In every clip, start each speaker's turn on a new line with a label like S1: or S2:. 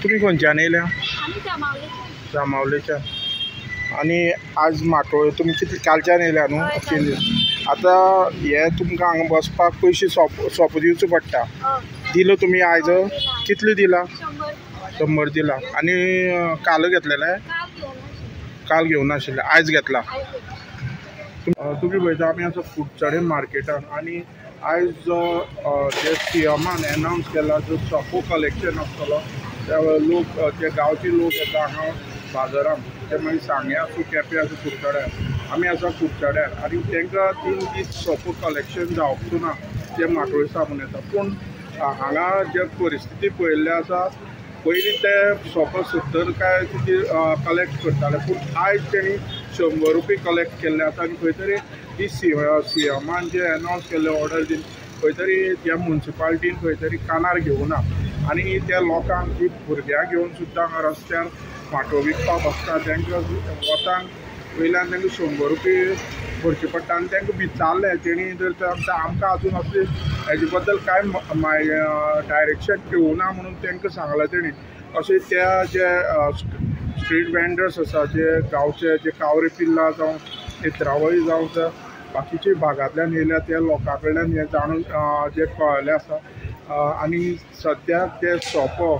S1: तुम्ही खंयच्यान येयल्या?
S2: आम्ही
S1: जामावलेच्यान. आणि आज माटोळे तुमी कितले कालच्यान येयल्या न्हू?
S2: हय,
S1: केली. आतां हे तुमकां हांगा बसपाक पयशे सोंप दिवचो पडटा. दिलो तुमी आयज? कितले दिला? 100 दिला. आणि काल घेतलेले? काल घेवन नाशिल्ले, आयज घेतला. तुम्ही पळयता आमी आसा कुडचडे मार्केटान आणि आयज जो जे सीएमान एनावन्स केला जो सोपो कलेक्शन आसतलो ते लोक जे गांवचे लोक येता हांगा बाजारान ते मागीर सांगे आसूं केपें आसूं कुडचड्यार आमी आसा कुडचड्यार आनी तांकां 3 दीस सोपो कलेक्शन जावपूं ना ते माटोळे सामून येता. पूण हांगा जे परिस्थिती पळयल्ली आसा पयलीं ते सोपो 70 काय कितें कलेक्ट करताले पूण आयज तेणी 100 रुपया कलेक्ट केल्ले आसा आनी खंय तरी ती सीएमान जे एनावन्स केल्ले ऑर्डर दिवन खंय तरी त्या म्युन्सिपालिटीन खंय तरी कानार घेवना आनी त्या लोकांक जी भुरग्यां घेवन सुद्दां हांगा रस्त्यार माटोळ विकपाक बसता तांकां वतांक वयल्यान तांकां 100 रुपया भरचे पडटा आनी तांकां विचारलें तेणी जर आमकां अजून असले हेजे बद्दल कांय डायरेक्शन येवना म्हणून तांकां सांगलां तेणी. अशें त्या जे स्ट्रीट वेंडर्स आसा जे गांवचे जे कावरे पिल्ला जावं नेत्रावळी जावं बाकीचे भागांतल्यान येयल्या त्या लोकां कडल्यान हें जाणून जे कळयलें आसा आनी सद्याक ते सोपो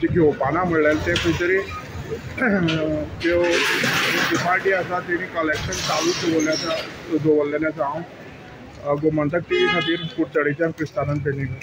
S1: जे घेवपाना म्हणलें ते खंय तरी त्यो म्युन्सिपालिटी आसा तेणी कलेक्शन चालू दवरलेलें आसा. हांव गोमंतक टीव्ही खातीर कुडचडेच्यान क्रिस्तानंद पेडणेकर.